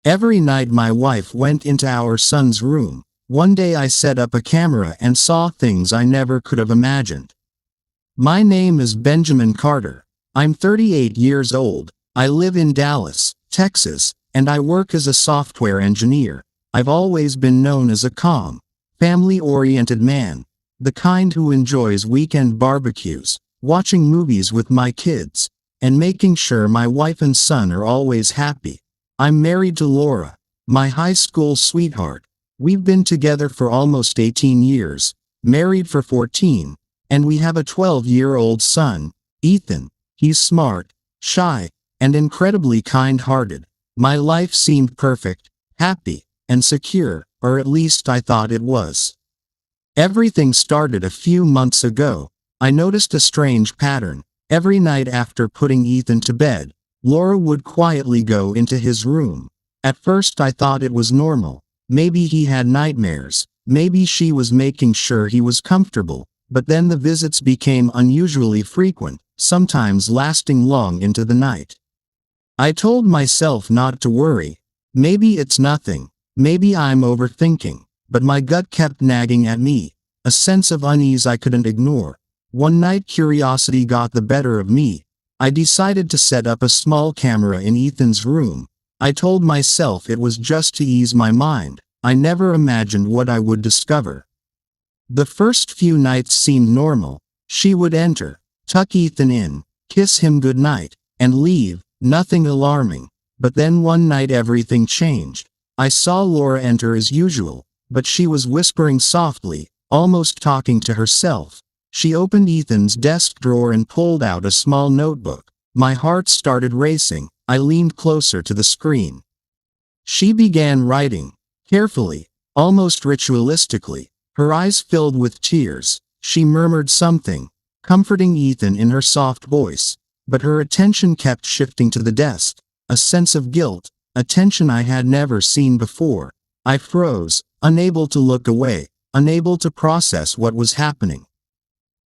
Every night my wife went into our son's room. One day I set up a camera and saw things I never could have imagined. My name is Benjamin Carter. I'm 38 years old. I live in Dallas, Texas, and I work as a software engineer. I've always been known as a calm, family-oriented man, the kind who enjoys weekend barbecues, watching movies with my kids, and making sure my wife and son are always happy. I'm married to Laura, my high school sweetheart. We've been together for almost 18 years, married for 14, and we have a 12-year-old son, Ethan. He's smart, shy, and incredibly kind-hearted. My life seemed perfect, happy, and secure, or at least I thought it was. Everything started a few months ago. I noticed a strange pattern. Every night after putting Ethan to bed, Laura would quietly go into his room. At first I thought it was normal. Maybe he had nightmares. Maybe she was making sure he was comfortable. But then the visits became unusually frequent, sometimes lasting long into the night. I told myself not to worry. Maybe it's nothing. Maybe I'm overthinking. But my gut kept nagging at me, a sense of unease I couldn't ignore. One night curiosity got the better of me. I decided to set up a small camera in Ethan's room. I told myself it was just to ease my mind. I never imagined what I would discover. The first few nights seemed normal. She would enter, tuck Ethan in, kiss him goodnight, and leave, nothing alarming. But then one night everything changed. I saw Laura enter as usual, but she was whispering softly, almost talking to herself. She opened Ethan's desk drawer and pulled out a small notebook. My heart started racing. I leaned closer to the screen. She began writing, carefully, almost ritualistically. Her eyes filled with tears. She murmured something, comforting Ethan in her soft voice. But her attention kept shifting to the desk. A sense of guilt, a tension I had never seen before. I froze, unable to look away, unable to process what was happening.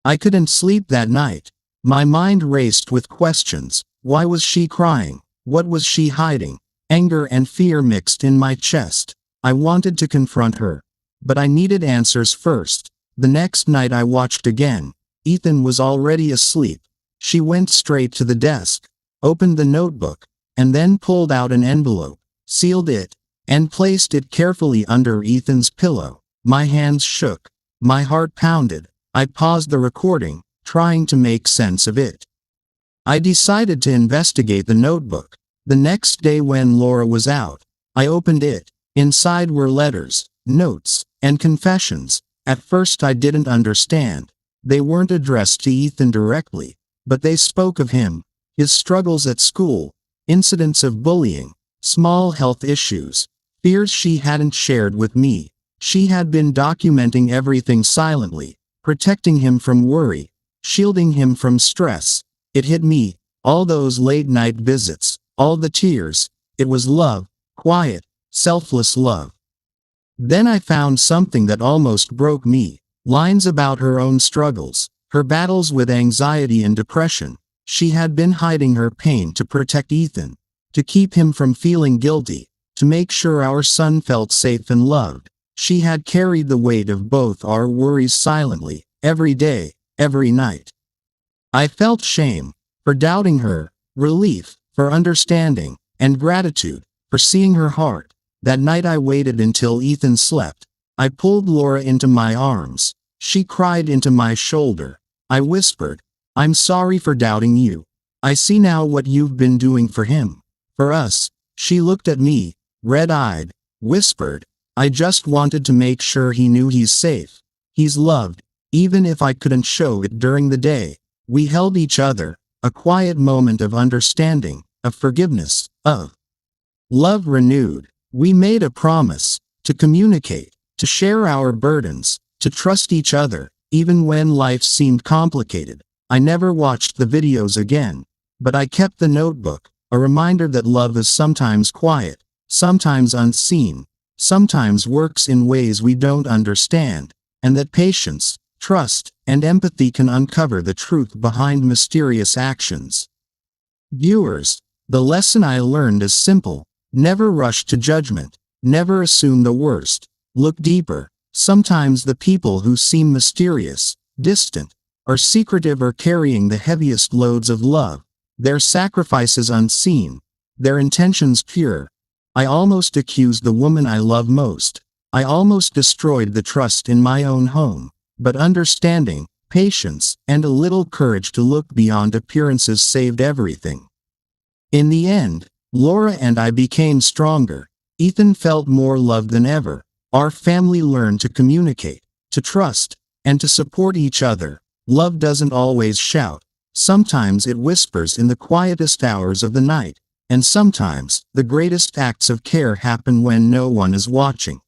I couldn't sleep that night. My mind raced with questions. Why was she crying? What was she hiding? Anger and fear mixed in my chest. I wanted to confront her, but I needed answers first. The next night I watched again. Ethan was already asleep. She went straight to the desk, opened the notebook, and then pulled out an envelope, sealed it, and placed it carefully under Ethan's pillow. My hands shook. My heart pounded. I paused the recording, trying to make sense of it. I decided to investigate the notebook. The next day when Laura was out, I opened it. Inside were letters, notes, and confessions. At first I didn't understand. They weren't addressed to Ethan directly, but they spoke of him, his struggles at school, incidents of bullying, small health issues, fears she hadn't shared with me. She had been documenting everything silently, protecting him from worry, shielding him from stress. It hit me, all those late-night visits, all the tears. It was love, quiet, selfless love. Then I found something that almost broke me. Lines about her own struggles, her battles with anxiety and depression. She had been hiding her pain to protect Ethan, to keep him from feeling guilty, to make sure our son felt safe and loved. She had carried the weight of both our worries silently, every day, every night. I felt shame for doubting her, relief for understanding, and gratitude for seeing her heart. That night I waited until Ethan slept. I pulled Laura into my arms. She cried into my shoulder. I whispered, "I'm sorry for doubting you. I see now what you've been doing for him, for us." She looked at me, red-eyed, whispered, "I just wanted to make sure he knew he's safe. He's loved, even if I couldn't show it during the day." We held each other, a quiet moment of understanding, of forgiveness, of love renewed. We made a promise to communicate, to share our burdens, to trust each other, even when life seemed complicated. I never watched the videos again, but I kept the notebook, a reminder that love is sometimes quiet, sometimes unseen, sometimes works in ways we don't understand, and that patience, trust, and empathy can uncover the truth behind mysterious actions. Viewers, the lesson I learned is simple. Never rush to judgment. Never assume the worst. Look deeper. Sometimes the people who seem mysterious, distant, or secretive are carrying the heaviest loads of love. Their sacrifices unseen. Their intentions pure. I almost accused the woman I love most. I almost destroyed the trust in my own home. But understanding, patience, and a little courage to look beyond appearances saved everything. In the end, Laura and I became stronger. Ethan felt more loved than ever. Our family learned to communicate, to trust, and to support each other. Love doesn't always shout. Sometimes it whispers in the quietest hours of the night. And sometimes, the greatest acts of care happen when no one is watching.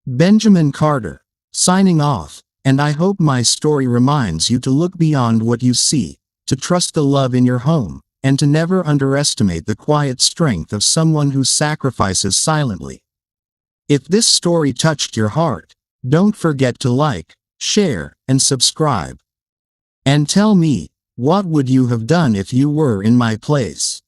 Benjamin Carter, signing off, and I hope my story reminds you to look beyond what you see, to trust the love in your home, and to never underestimate the quiet strength of someone who sacrifices silently. If this story touched your heart, don't forget to like, share, and subscribe. And tell me, what would you have done if you were in my place?